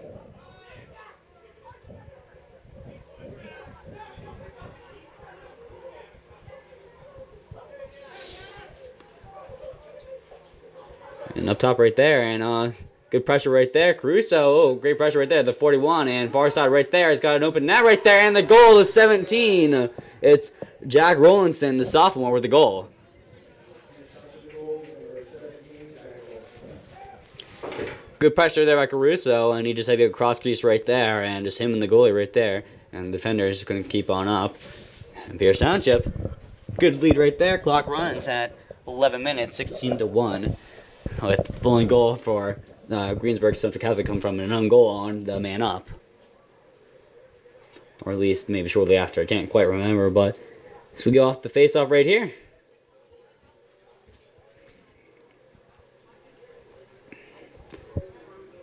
And up top right there, and good pressure right there. Caruso, oh, great pressure right there. The 41, and far side right there. He's got an open net right there, and the goal is 17. It's Jack Rollinson, the sophomore, with the goal. Good pressure there by Caruso, and he just had to go cross crease right there, and just him and the goalie right there. And the defender is going to keep on up. And Peters Township, good lead right there. Clock runs at 11 minutes, 16-1. With the only goal for Greensburg Central Catholic come from an own goal on the man up. Or at least maybe shortly after. I can't quite remember, but so we go off the face-off right here.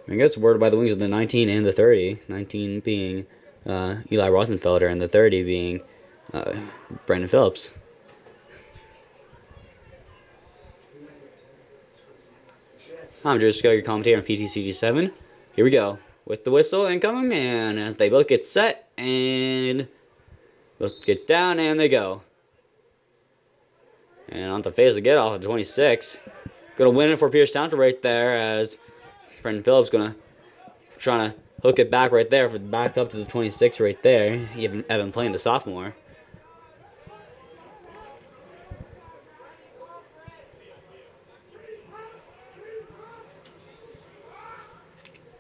I guess worded by the wings of the 19 and the 30. 19 being Eli Rosenfelder and the 30 being Brandon Phillips. I'm Drew Scully, your commentator on PTCG7. Here we go. With the whistle incoming, and as they both get set, and both get down, and they go. And on the face of get off at 26. Gonna win it for Peters Township right there, as Brendan Phillips gonna trying to hook it back right there for back up to the 26 right there. Even Evan playing the sophomore.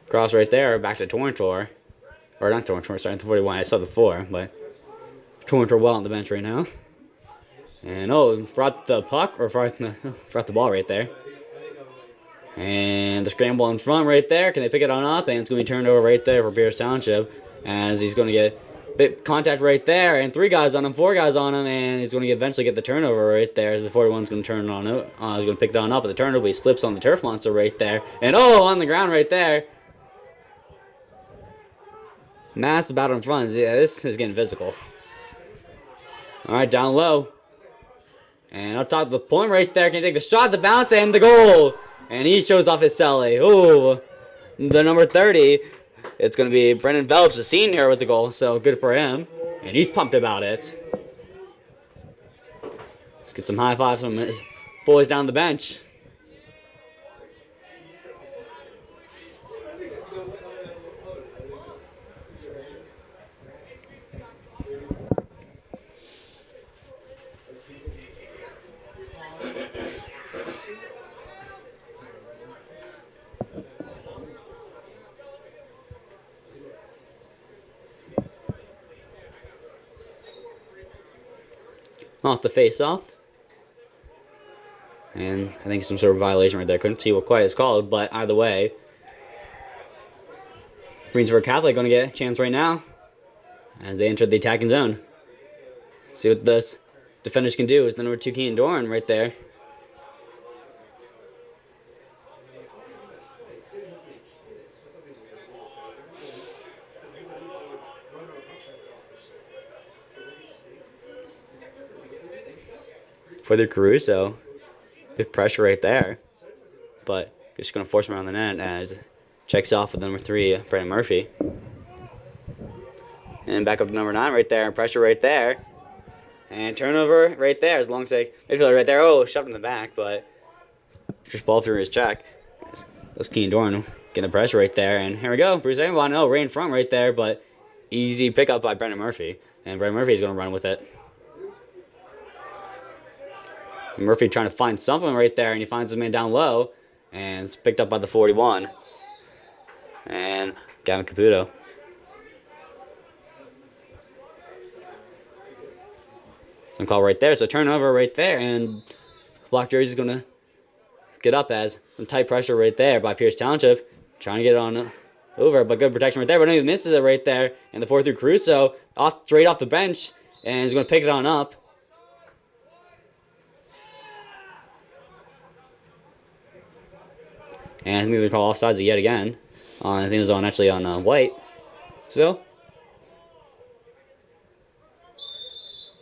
Cross right there, back to Torrentor. Or not Torrentor, sorry, the 41. I saw the 4, but Torrentor well on the bench right now. And brought the puck, or brought the ball right there. And the scramble in front right there. Can they pick it on up? And it's going to be turned over right there for Pierce Township. As he's going to get bit contact right there. And 3 guys on him, 4 guys on him. And he's going to eventually get the turnover right there. As the 41's going to turn it on. He's going to pick it on up at the turnover. He slips on the turf monster right there. And on the ground right there. Massive battle in front. Yeah, this is getting physical. Alright, down low. And up top of the point right there. Can he take the shot, the bounce, and the goal? And he shows off his celly. Ooh, the number 30. It's going to be Brendan Phelps, the senior, with the goal. So good for him. And he's pumped about it. Let's get some high fives from his boys down the bench. Off the face-off. And I think some sort of violation right there. Couldn't see what quite is called, but either way. Greensburg Catholic going to get a chance right now as they enter the attacking zone. See what this defenders can do. Is the number 2 Keenan Doran right there. For the Caruso, big pressure right there, but just going to force him around the net as checks off with number 3, Brandon Murphy. And back up to number 9 right there, pressure right there. And turnover right there, as long as midfielder right there. Shoved in the back, but just ball through his check. That's Keenan Doran getting the pressure right there. And here we go, Bruce Avon, right in front right there, but easy pickup by Brandon Murphy. And Brandon Murphy is going to run with it. Murphy trying to find something right there, and he finds his man down low, and it's picked up by the 41. And Gavin Caputo. Some call right there, so turnover right there, and Black Jersey is going to get up as some tight pressure right there by Pierce Township, trying to get it on over, but good protection right there, but he misses it right there, and the 4-3 Caruso, straight off the bench, and he's going to pick it on up. And I think they're called offsides yet again. I think it was actually on White. So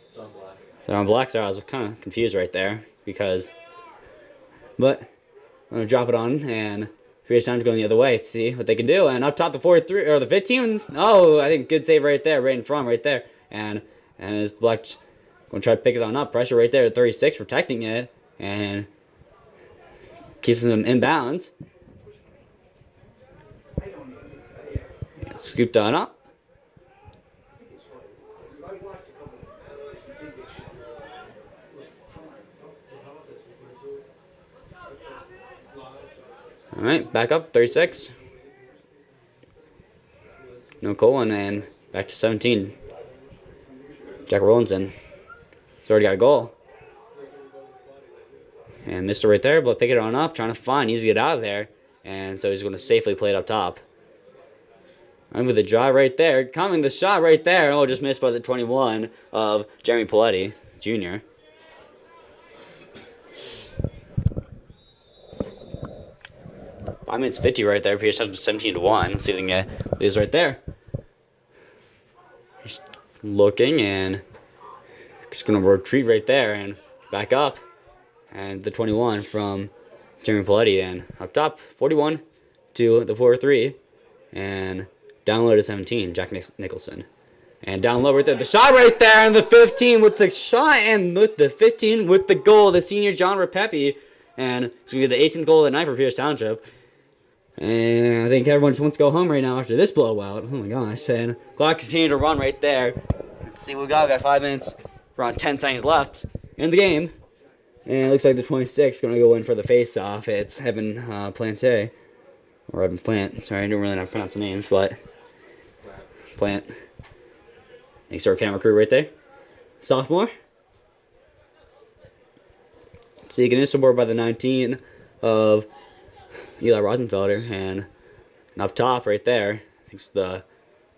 It's on black. they're on black, so I was kind of confused right there but I'm gonna drop it on, and Pierce Township's going the other way to see what they can do. And up top, the 4-3 or the 15. I think good save right there, right in front, right there. And it's Black going to try to pick it on up. Pressure right there at 36, protecting it, and keeps them in bounds. Scooped on up. All right, back up, 36. No Colin, and back to 17. Jack Rollinson. He's already got a goal. And missed it right there, but pick it on up, trying to find, needs to get out of there. And so he's going to safely play it up top. And with the drive right there, coming the shot right there. Just missed by the 21 of Jeremy Paletti, Jr. Five minutes 50 right there. Pierce has 17-1. Let's see if they can get this right there. He's looking, and just going to retreat right there and back up. And the 21 from Jeremy Paletti, and up top, 41 to the 4-3. And down low to 17, Jack Nicholson. And down low right there, the shot right there, and the 15 with the shot, and with the 15 with the goal, the senior John Rapepi. And it's going to be the 18th goal of the night for Pierce Township. And I think everyone just wants to go home right now after this blowout. Oh my gosh. And clock continuing to run right there. Let's see what we got. We got 5 minutes, around 10 seconds left in the game. And it looks like the 26 is going to go in for the face-off. It's Evan Planche. or Evan Plant. Sorry, I don't really know how to pronounce the names, but Plant. Thanks to our camera crew right there. Sophomore. So you can support by the 19 of Eli Rosenfelder, and up top right there, I think it's the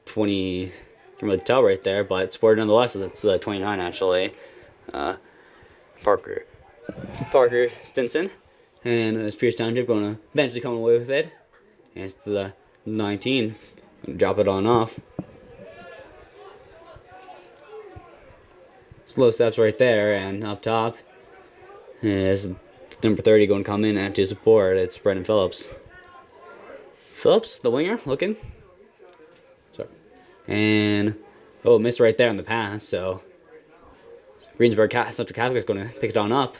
20. I can't really tell right there, but it's supported nonetheless. So that's the 29 actually. Parker Stinson, and it's Pierce Township going to eventually come away with it. And it's the 19. Drop it on off. Slow steps right there, and up top is number 30 going to come in and to support. It's Brendan Phillips. Phillips, the winger, looking. Sorry. And, missed right there on the pass, so Greensburg Central Catholic is going to pick it on up.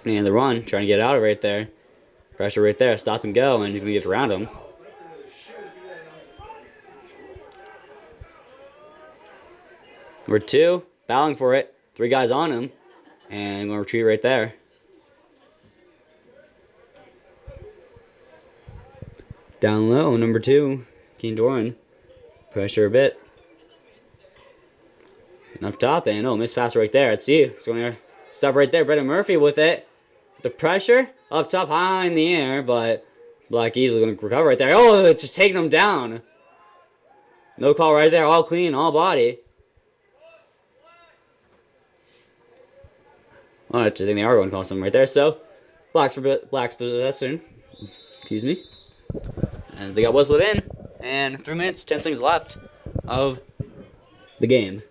And the run, trying to get out of right there. Pressure right there, stop and go, and he's going to get around him. Number 2, battling for it. 3 guys on him. And going to retreat right there. Down low, number 2, Keen Doran. Pressure a bit. And up top, and missed pass right there. Let's see. It's going to stop right there. Brendan Murphy with it. The pressure up top, high in the air, but Black easily going to recover right there. Oh, it's just taking him down. No call right there. All clean, all body. Oh, I think they are going to call something right there. So, Black's possession. Excuse me. As they got whistled in. And 3 minutes, 10 seconds left of the game.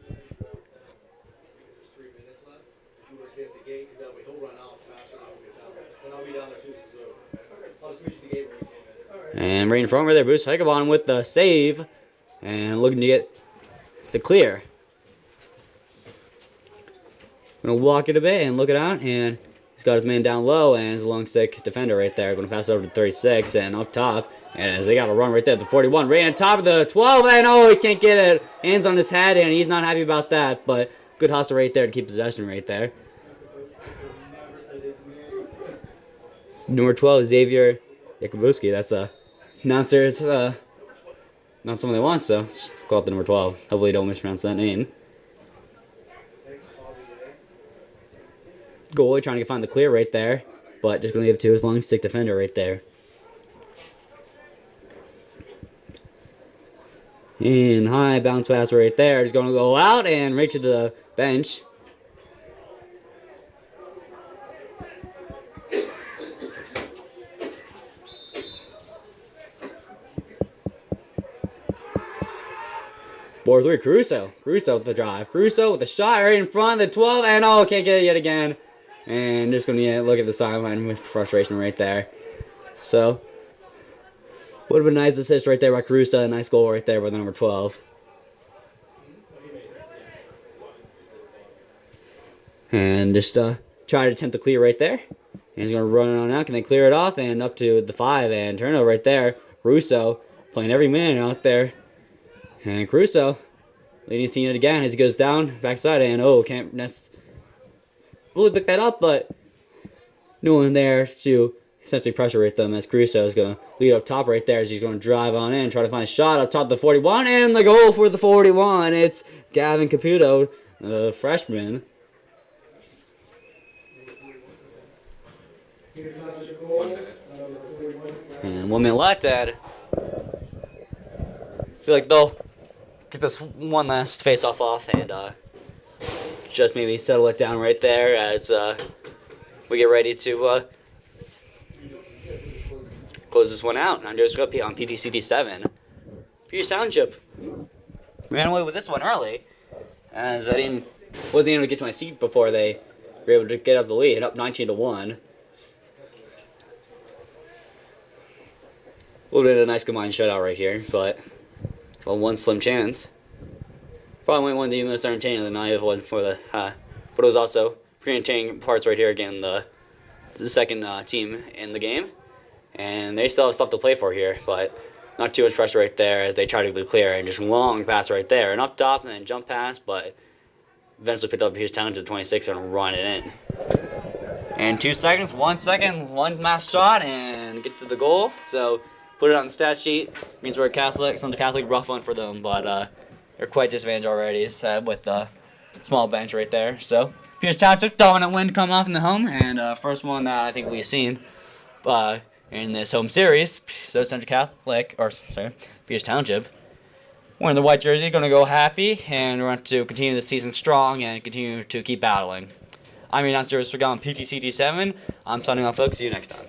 And right in front right there, Bruce Hegabon with the save. And looking to get the clear. Gonna walk it a bit and look it out, and he's got his man down low, and his long stick defender right there. Gonna pass it over to 36 and up top, and as they got a run right there, the 41 right on top of the 12, and he can't get it. Hands on his head, and he's not happy about that, but good hustle right there to keep possession right there. Number 12, Xavier Yakubuski. That's a announcer's not someone they want, so just call it the number 12. Hopefully, don't mispronounce that name. Goalie trying to find the clear right there, but just going to give it to his long stick defender right there. And high bounce pass right there. Just going to go out and right to the bench. Four-three, Caruso with the drive. Caruso with the shot right in front of the 12, and can't get it yet again. And just going to look at the sideline with frustration right there. So, would have been a nice assist right there by Caruso. A nice goal right there by the number 12. And just try to attempt to clear right there. And he's going to run it on out. Can they clear it off? And up to the 5. And turnover right there. Caruso playing every minute out there. And Caruso leading his team again as he goes down, backside, and can't really pick that up, but no one there to essentially pressure rate them as Caruso is going to lead up top right there as he's going to drive on in, try to find a shot up top of the 41, and the goal for the 41. It's Gavin Caputo, the freshman. And 1 minute left, Ed. I feel like they'll get this one last face-off off and just maybe settle it down right there as we get ready to close this one out. I'm just going to on PTCD 7. Pierce Township ran away with this one early as I wasn't able to get to my seat before they were able to get up the lead, up 19-1. Would have been a nice combined shutout right here, but one slim chance. Probably one of the most entertaining of the night if it wasn't for the, but it was also pretty entertaining parts right here again. The second team in the game, and they still have stuff to play for here, but not too much pressure right there as they try to be clear and just long pass right there and up top and then jump pass, but eventually picked up Pierce Township 26 and run it in. And 2 seconds, 1 second, one last shot, and get to the goal. So put it on the stat sheet. Greensburg Catholic, Central Catholic, rough one for them, but they're quite disadvantaged already, so with the small bench right there. So Pierce Township, dominant win coming off in the home, and first one that I think we've seen in this home series. So Central Catholic, or sorry, Pierce Township, wearing the white jersey, going to go happy, and we want to continue the season strong and continue to keep battling. I'm your announcer, Mr. Gallon, PTCT7. I'm signing off, folks. See you next time.